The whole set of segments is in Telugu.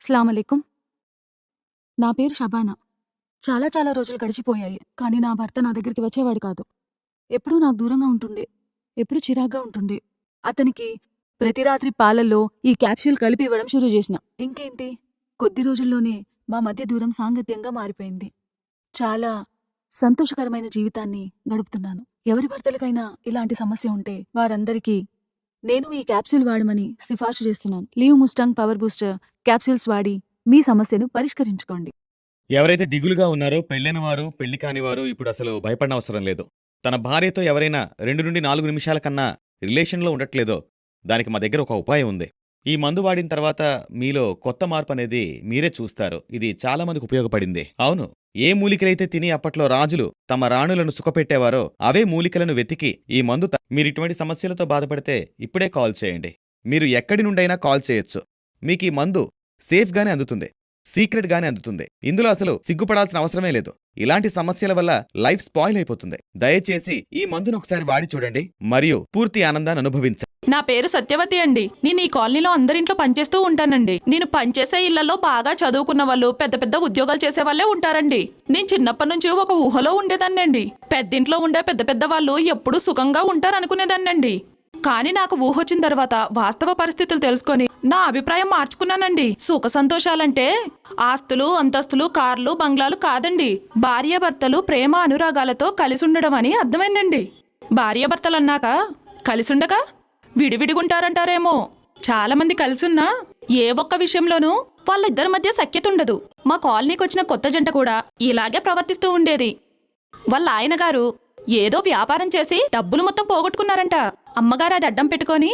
స్లామలేకుం. నా పేరు షబానా. చాలా రోజులు గడిచిపోయాయి. కానీ నా భర్త నా దగ్గరికి వచ్చేవాడు కాదు. ఎప్పుడూ నాకు దూరంగా ఉంటుండే. ఎప్పుడూ చిరాగ్గా ఉంటుండే. అతనికి ప్రతి రాత్రి పాలల్లో ఈ క్యాప్సూల్ కలిపి ఇవ్వడం షురూ చేసిన. ఇంకేంటి, కొద్ది రోజుల్లోనే మా మధ్య దూరం సాంగత్యంగా మారిపోయింది. చాలా సంతోషకరమైన జీవితాన్ని గడుపుతున్నాను. ఎవరి భర్తలకైనా ఇలాంటి సమస్య ఉంటే వారందరికీ నేను ఈ క్యాప్సూల్ వాడమని సిఫార్సు చేస్తున్నాను. Leave Mustang power booster capsules వాడి మీ సమస్యను పరిష్కరించుకోండి. ఎవరైతే దిగులుగా ఉన్నారో పెళ్ళైన వారు, పెళ్లి కాని వారు ఇప్పుడు అసలు భయపడనవసరం లేదు. తన భార్యతో ఎవరైనా 2 నుండి 4 నిమిషాల కన్నా రిలేషన్‌లో ఉండట్లేదో, దానికి మా దగ్గర ఒక ఉపాయం ఉంది. ఈ మందు వాడిన తర్వాత మీలో కొత్త మార్పు అనేది మీరే చూస్తారు. ఇది చాలా మందికి ఉపయోగపడింది. అవును, ఏ మూలికలైతే తిని అప్పట్లో రాజులు తమ రాణులను సుఖపెట్టేవారో అవే మూలికలను వెతికి ఈ మందు మీరు ఇటువంటి సమస్యలతో బాధపడితే ఇప్పుడే కాల్ చేయండి. మీరు ఎక్కడి నుండైనా కాల్ చేయొచ్చు. మీకు ఈ మందు సేఫ్‌గానే అందుతుంది. సీక్రెట్ గానే అందుతుంది. ఇందులో అసలు సిగ్గుపడాల్సిన అవసరమే లేదు. ఇలాంటి సమస్యల వల్ల లైఫ్ స్పాయిల్ అయిపోతుంది. దయచేసి ఈ మందును ఒకసారి వాడి చూడండి మరియు పూర్తి ఆనందాన్ని అనుభవించండి. నా పేరు సత్యవతి అండి. నేను ఈ కాలనీలో అందరింట్లో పనిచేస్తూ ఉంటానండి. నేను పనిచేసే ఇళ్లలో బాగా చదువుకున్న వాళ్ళు, పెద్ద ఉద్యోగాలు చేసే వాళ్ళే ఉంటారండి. నేను చిన్నప్పటి నుంచి ఒక ఊహలో ఉండేదాన్నండి. పెద్దింట్లో ఉండే పెద్ద వాళ్ళు ఎప్పుడూ సుఖంగా ఉంటారనుకునేదాన్నండి. కానీ నాకు ఊహొచ్చిన తర్వాత వాస్తవ పరిస్థితులు తెలుసుకొని నా అభిప్రాయం మార్చుకున్నానండి. సుఖ సంతోషాలంటే ఆస్తులు, అంతస్తులు, కార్లు, బంగ్లాలు కాదండి. భార్యాభర్తలు ప్రేమ అనురాగాలతో కలిసుండడం అని అర్థమైందండి. భార్యాభర్తలన్నాక కలిసుండగా విడివిడిగుంటారంటారేమో. చాలా మంది కలిసున్నా ఏ ఒక్క విషయంలోనూ వాళ్ళిద్దరి మధ్య సఖ్యత ఉండదు. మా కాలనీకి వచ్చిన కొత్త జంట కూడా ఇలాగే ప్రవర్తిస్తూ ఉండేది. వాళ్ళ ఆయన గారు ఏదో వ్యాపారం చేసి డబ్బులు మొత్తం పోగొట్టుకున్నారంట. అమ్మగారు అది అడ్డం పెట్టుకొని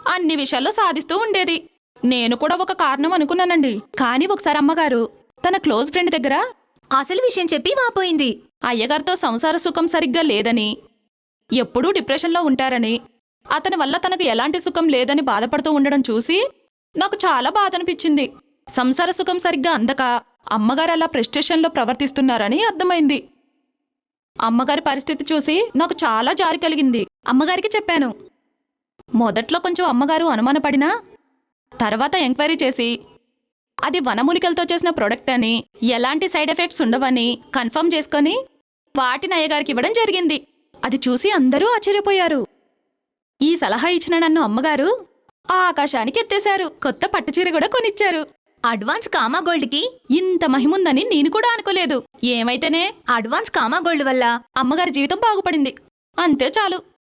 అన్ని విషయాల్లో సాధిస్తూ ఉండేది. నేను కూడా ఒక కారణం అనుకున్నానండి. కానీ ఒకసారి అమ్మగారు తన క్లోజ్ ఫ్రెండ్ దగ్గర అసలు విషయం చెప్పి వాపోయింది. అయ్యగారితో సంసార సుఖం సరిగ్గా లేదని, ఎప్పుడూ డిప్రెషన్లో ఉంటారని, అతని వల్ల తనకు ఎలాంటి సుఖం లేదని బాధపడుతూ ఉండడం చూసి నాకు చాలా బాధ అనిపించింది. సంసార సుఖం సరిగ్గా అందక అమ్మగారు అలా ప్రెస్టేషన్లో ప్రవర్తిస్తున్నారని అర్థమైంది. అమ్మగారి పరిస్థితి చూసి నాకు చాలా జారి కలిగింది. అమ్మగారికి చెప్పాను. మొదట్లో కొంచెం అమ్మగారు అనుమానపడినా తర్వాత ఎంక్వైరీ చేసి అది వనమూలికలతో చేసిన ప్రొడక్ట్ అని, ఎలాంటి సైడ్ ఎఫెక్ట్స్ ఉండవని కన్ఫర్మ్ చేసుకొని వాటిని అయ్యగారికి ఇవ్వడం జరిగింది. అది చూసి అందరూ ఆశ్చర్యపోయారు. ఈ సలహా ఇచ్చిన నన్ను అమ్మగారు ఆ ఆకాశానికి ఎత్తేశారు. కొత్త పట్టుచీర కూడా కొనిచ్చారు. అడ్వాన్స్ కామా గోల్డ్ కి ఇంత మహిముందని నేను కూడా అనుకోలేదు. ఏమైతేనే అడ్వాన్స్ కామా గోల్డ్ వల్ల అమ్మగారి జీవితం బాగుపడింది. అంతే చాలు.